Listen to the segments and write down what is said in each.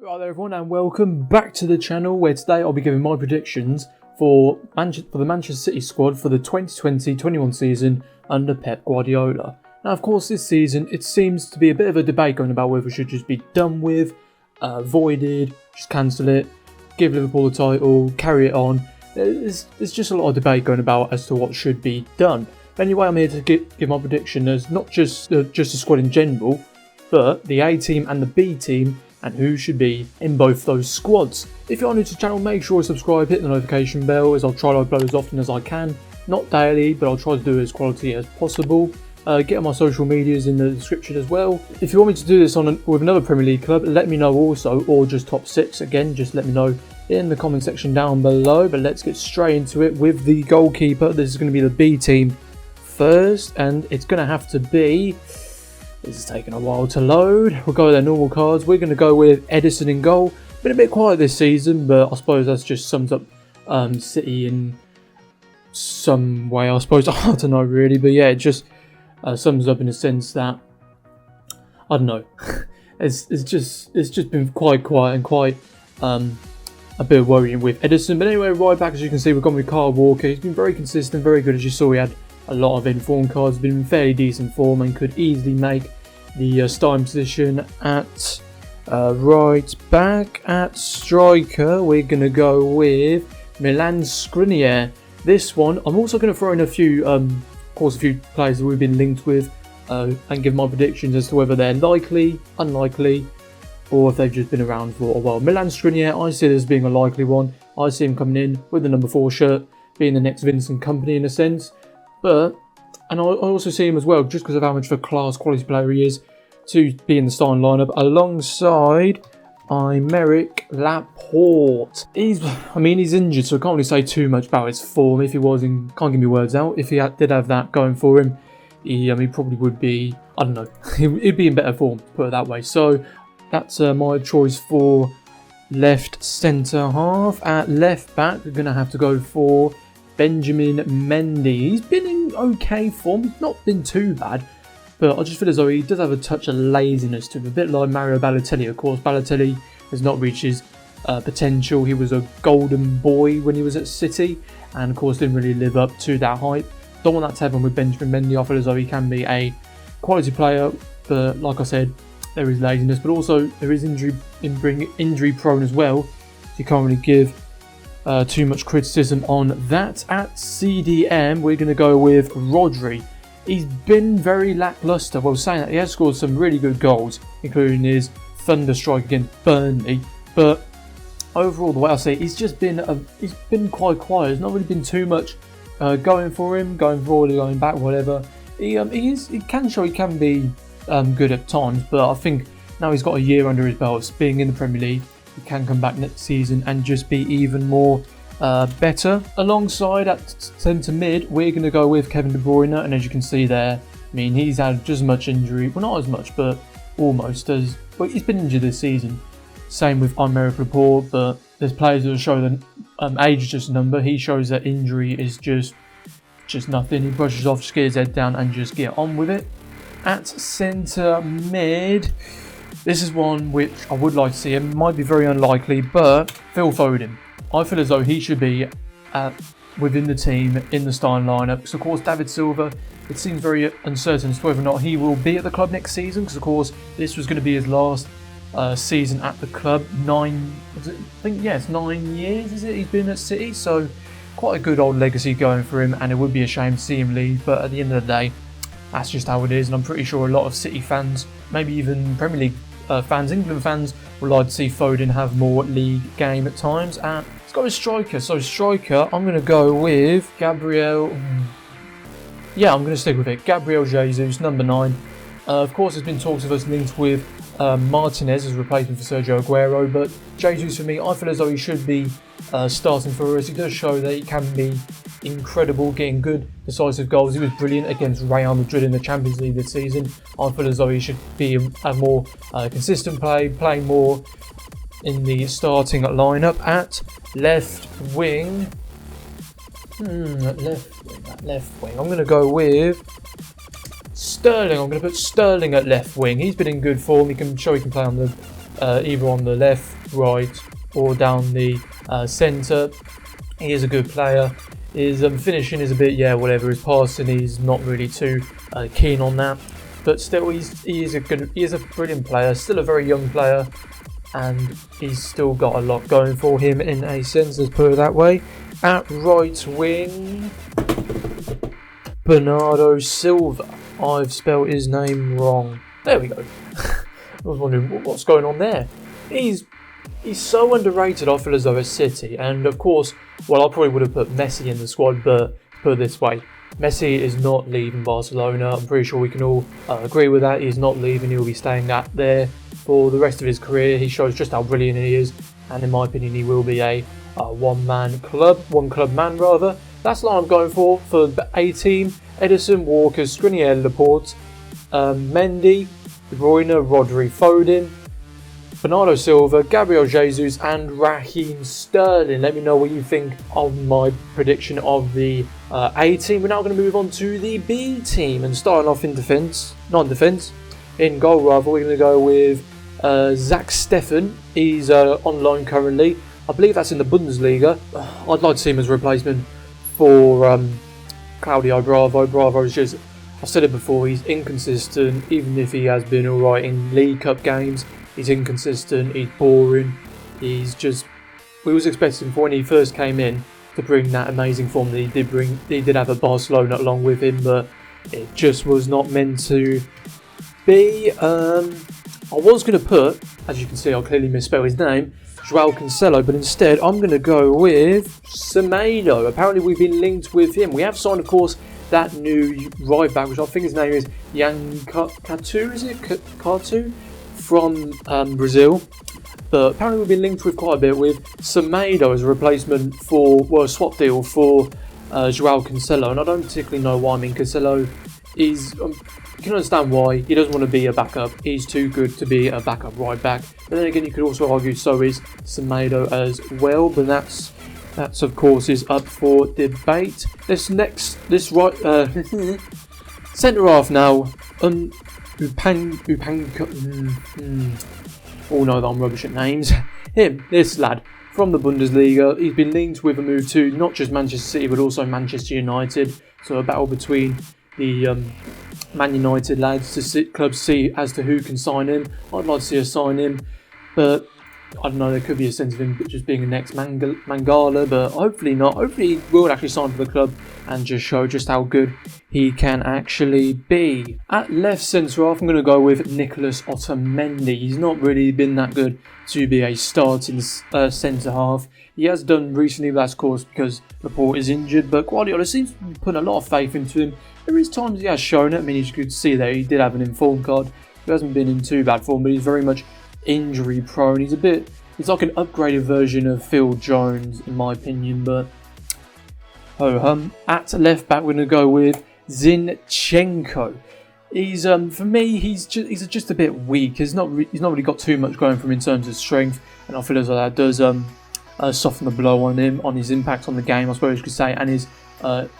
Right there everyone, and welcome back to the channel where today I'll be giving my predictions for the Manchester City squad for the 2020-21 season under Pep Guardiola. Now of course this season it seems to be a bit of a debate going about whether it should just be done with, voided, just cancel it, give Liverpool the title, carry it on. There's just a lot of debate going about as to what should be done. But anyway, I'm here to give my prediction as not just the squad in general, but the A team and the B team, and who should be in both those squads. If you're new to the channel, make sure to subscribe, hit the notification bell, as I'll try to upload as often as I can. Not daily, but I'll try to do it as quality as possible. Get on my social medias in the description as well. If you want me to do this with another Premier League club, let me know also, or just top 6, again, just let me know in the comment section down below. But let's get straight into it with the goalkeeper. This is going to be the B team first, and it's going to have to be... This is taking a while to load. We'll go with their normal cards. We're going to go with Edison in goal. Been a bit quiet this season, but I suppose that just sums up City in some way. I suppose I don't know really, but yeah, it just sums up in the sense that I don't know. it's just been quite quiet and quite a bit worrying with Edison. But anyway, right back as you can see, we've gone with Kyle Walker. He's been very consistent, very good. As you saw, he had a lot of informed cards, been in fairly decent form and could easily make the starting position at right back. At striker, we're going to go with Milan Skriniar. This one, I'm also going to throw in a few, of course, a few players that we've been linked with and give my predictions as to whether they're likely, unlikely, or if they've just been around for a while. Milan Skriniar, I see this being a likely one. I see him coming in with the number 4 shirt, being the next Vincent Kompany in a sense. And I also see him as well, just because of how much of a class quality player he is, to be in the starting lineup alongside Aymeric Laporte. He's injured, so I can't really say too much about his form. If he was in, can't give me words out. If he did have that going for him, he probably would be, I don't know, he'd be in better form, to put it that way. So that's my choice for left centre half. At left back, we're going to have to go for Benjamin Mendy. He's been in okay form, he's not been too bad, but I just feel as though he does have a touch of laziness to him, a bit like Mario Balotelli. Of course, Balotelli has not reached his potential. He was a golden boy when he was at City, and of course didn't really live up to that hype. Don't want that to happen with Benjamin Mendy. I feel as though he can be a quality player, but like I said, there is laziness, but also there is injury prone as well, so you can't really give too much criticism on that. At CDM, we're going to go with Rodri. He's been very lacklustre. Well, saying that, he has scored some really good goals, including his thunder strike against Burnley. But overall, the way I see it, he's been quite quiet. There's not really been too much going for him, going forward, going back, whatever. He can show he can be good at times, but I think now he's got a year under his belt, being in the Premier League, he can come back next season and just be even more better. Alongside at centre mid, we're going to go with Kevin De Bruyne, and as you can see there, he's had just as much injury, well not as much, but almost as, well, he's been injured this season. Same with Aymeric Laporte, but there's players that show that age is just a number. He shows that injury is just nothing. He brushes off, just get his head down and just get on with it. At centre mid, this is one which I would like to see. It might be very unlikely, but Phil Foden. I feel as though he should be within the team in the starting lineup. Because of course, David Silva, it seems very uncertain as to whether or not he will be at the club next season. Because of course, this was going to be his last season at the club. It's 9 years, is it? He's been at City, so quite a good old legacy going for him. And it would be a shame to see him leave. But at the end of the day, that's just how it is. And I'm pretty sure a lot of City fans, maybe even Premier League fans, England fans, would like to see Foden have more league game at times. And let's go with striker. So striker, I'm going to go with Gabriel. Yeah, I'm going to stick with it. Gabriel Jesus, number 9. Of course, there's been talks of us linked with Martinez as a replacement for Sergio Aguero, but Jesus for me, I feel as though he should be starting for us. He does show that he can be incredible, getting good decisive goals. He was brilliant against Real Madrid in the Champions League this season. I feel as though he should be a more consistent playing more in the starting lineup. At left wing, left wing, I'm going to go with Sterling. I'm going to put Sterling at left wing. He's been in good form. He can play on the either on the left, right, or down the centre. He is a good player. His finishing is a bit, whatever. His passing, he's not really too keen on that. But still, he is a brilliant player. Still a very young player, and he's still got a lot going for him in a sense. Let's put it that way. At right wing, Bernardo Silver. I've spelled his name wrong. There we go. I was wondering what's going on there. He's so underrated, I feel as though, at City. And of course, I probably would have put Messi in the squad, but put it this way. Messi is not leaving Barcelona. I'm pretty sure we can all agree with that. He's not leaving. He'll be staying there for the rest of his career. He shows just how brilliant he is. And in my opinion, he will be a one club man rather. That's what I'm going for the A team. Edison, Walker, Skriniar, Laporte, Mendy, Bruyne, Rodri, Foden, Bernardo Silva, Gabriel Jesus and Raheem Sterling. Let me know what you think of my prediction of the A team. We're now going to move on to the B team and starting off in goal rather, we're going to go with Zach Steffen. He's on loan currently. I believe that's in the Bundesliga. I'd like to see him as a replacement for Claudio Bravo. Bravo's just, I've said it before, he's inconsistent. Even if he has been alright in League Cup games, he's inconsistent, he's boring. We was expecting when he first came in to bring that amazing form that he did bring. He did have a Barcelona along with him, but it just was not meant to be. I was going to put, as you can see, I'll clearly misspell his name, Joao Cancelo, but instead I'm going to go with Semedo. Apparently we've been linked with him. We have signed, of course, that new right back, which I think his name is Yan Katu, is it? Katu? From Brazil. But apparently we've been linked with quite a bit with Semedo as a replacement a swap deal for Joao Cancelo. And I don't particularly know why. I mean, Cancelo is... you can understand why. He doesn't want to be a backup. He's too good to be a backup right back. But then again, you could also argue so is Semedo as well. But that's of course is up for debate. This right centre half now. All know that I'm rubbish at names. This lad from the Bundesliga. He's been linked with a move to not just Manchester City but also Manchester United. So a battle between the Man United lads to clubs see as to who can sign him. I'd like to see us sign him, but I don't know, there could be a sense of him just being a next Mangala, but hopefully not. Hopefully he will actually sign for the club and just show just how good he can actually be. At left centre half, I'm going to go with Nicolas Otamendi. He's not really been that good to be a starting centre half. He has done recently, but that's of course because Laporte is injured, but Guardiola seems to be putting a lot of faith into him. There is times he has shown it. I mean, you could see that he did have an informed card. He hasn't been in too bad form, but he's very much injury prone. He's like an upgraded version of Phil Jones in my opinion, but at left back we're going to go with Zinchenko. He's for me he's just a bit weak. He's not really got too much going for him in terms of strength, and I feel as though that does soften the blow on him, on his impact on the game, I suppose you could say, and his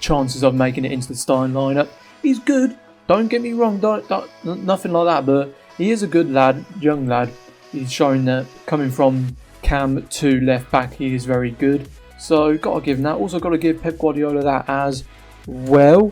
chances of making it into the starting lineup. He's good, don't get me wrong, nothing like that, but he is a good lad, young lad. He's showing that coming from cam to left back, he is very good. So got to give him that. Also got to give Pep Guardiola that as well.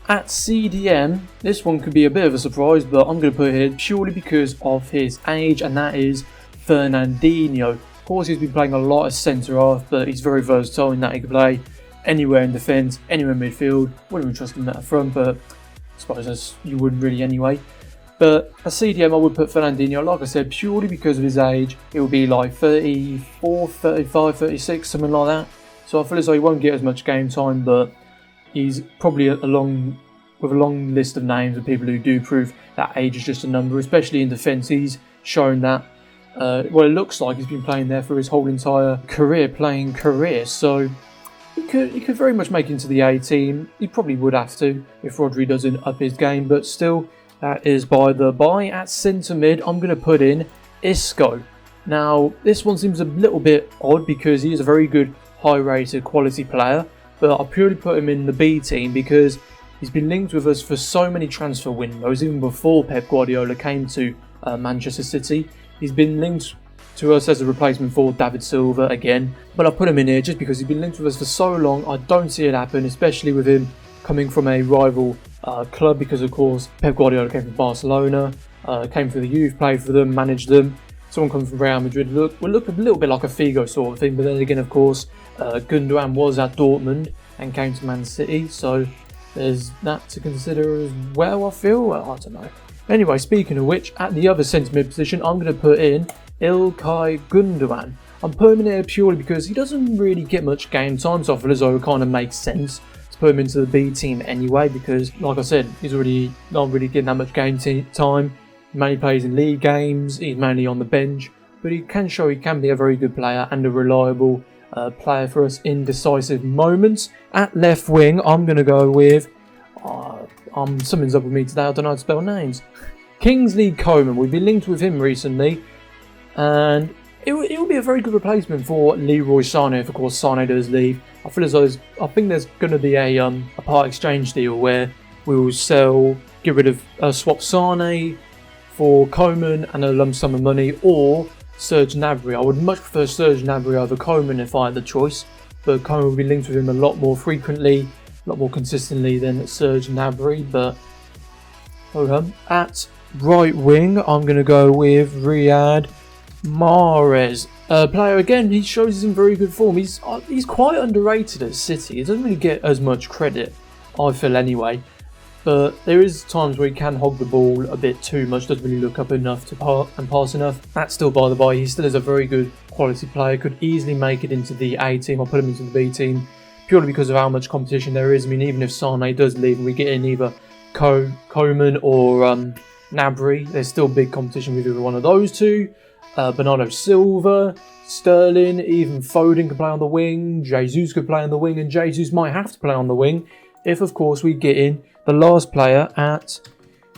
At CDM, this one could be a bit of a surprise, but I'm going to put it here purely because of his age, and that is Fernandinho. Of course, he's been playing a lot as centre half, but he's very versatile in that he can play anywhere in defence, anywhere in midfield. Wouldn't even trust him at the front, but I suppose you wouldn't really anyway. But at CDM, I would put Fernandinho, like I said, purely because of his age. It will be like 34, 35, 36, something like that. So I feel as though he won't get as much game time, but he's probably with a long list of names of people who do prove that age is just a number, especially in defence. He's shown that, it looks like he's been playing there for his whole entire career. So he could very much make it into the A team. He probably would have to if Rodri doesn't up his game, but still, that is by the by. At centre mid, I'm going to put in Isco. Now, this one seems a little bit odd because he is a very good, high-rated, quality player, but I'll purely put him in the B team because he's been linked with us for so many transfer windows, even before Pep Guardiola came to Manchester City. He's been linked to us as a replacement for David Silva again, but I put him in here just because he's been linked with us for so long. I don't see it happen, especially with him coming from a rival club, because of course Pep Guardiola came from Barcelona, came through the youth, played for them, managed them. Someone coming from Real Madrid will look a little bit like a Figo sort of thing, but then again, of course, Gundogan was at Dortmund and came to Man City, so there's that to consider as well, I feel. Well, I don't know. Anyway, speaking of which, at the other centre mid position, I'm going to put in İlkay Gundogan. I'm putting him in here purely because he doesn't really get much game time, so I feel as though it kind of makes sense to put him into the B team anyway, because, like I said, he's already not really getting that much game time. He mainly plays in league games, he's mainly on the bench, but he can show he can be a very good player and a reliable player for us in decisive moments. At left wing, I'm going to go with... something's up with me today, I don't know how to spell names. Kingsley Coman. We've been linked with him recently, and it will be a very good replacement for Leroy Sané if, of course, Sané does leave. I feel as though I think there's going to be a part exchange deal where we will get rid of swap Sané for Coman and a lump sum of money, or Serge Gnabry. I would much prefer Serge Gnabry over Coman if I had the choice, but Coman will be linked with him a lot more frequently, a lot more consistently than Serge Gnabry. But at right wing, I'm going to go with Riyad Mahrez. Player again, he shows he's in very good form. He's quite underrated at City. He doesn't really get as much credit, I feel anyway. But there is times where he can hog the ball a bit too much, doesn't really look up enough to pass enough. That's still by the by. He still is a very good quality player. Could easily make it into the A team. I'll put him into the B team purely because of how much competition there is. I mean, even if Sané does leave and we get in either Coman or Gnabry, there's still big competition with either one of those two. Bernardo Silva, Sterling, even Foden could play on the wing. Jesus could play on the wing, and Jesus might have to play on the wing if, of course, we get in the last player at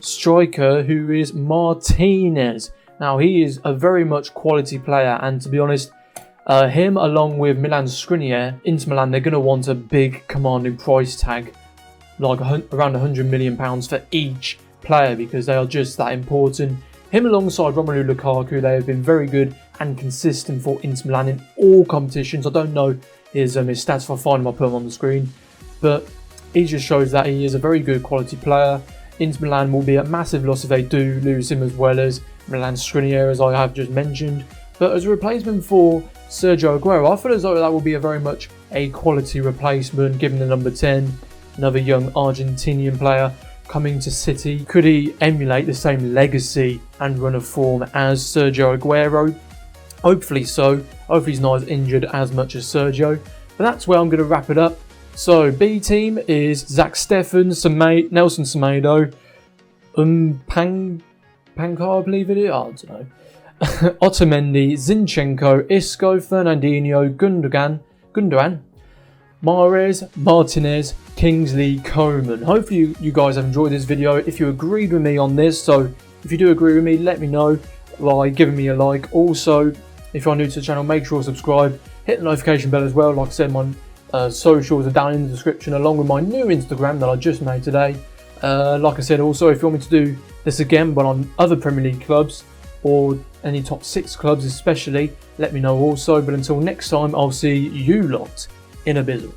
striker, who is Martinez. Now, he is a very much quality player, and to be honest, him along with Milan Skriniar, Inter Milan, they're going to want a big commanding price tag, like around £100 million for each player, because they are just that important. Him alongside Romelu Lukaku, they have been very good and consistent for Inter Milan in all competitions. I don't know his stats, if I find him, I'll put him on the screen, but he just shows that he is a very good quality player. Inter Milan will be a massive loss if they do lose him, as well as Milan Skriniar, as I have just mentioned. But as a replacement for Sergio Aguero, I feel as though that will be a very much a quality replacement, given the number 10, another young Argentinian player coming to City. Could he emulate the same legacy and run of form as Sergio Aguero? Hopefully so. Hopefully he's not as injured as much as Sergio. But that's where I'm going to wrap it up. So, B team is Zach Steffen, Nelson Semedo, Pankar, I believe it is. I don't know. Otamendi, Zinchenko, Isco, Fernandinho, Gundogan, Mahrez, Martinez, Kingsley, Coman. Hopefully you guys have enjoyed this video. If you agreed with me on this, so if you do agree with me, let me know by giving me a like. Also, if you're new to the channel, make sure to subscribe, hit the notification bell as well. Like I said, my socials are down in the description, along with my new Instagram that I just made today. Like I said, also, if you want me to do this again but on other Premier League clubs or any top 6 clubs especially, let me know also. But until next time, I'll see you lot in a bizzle.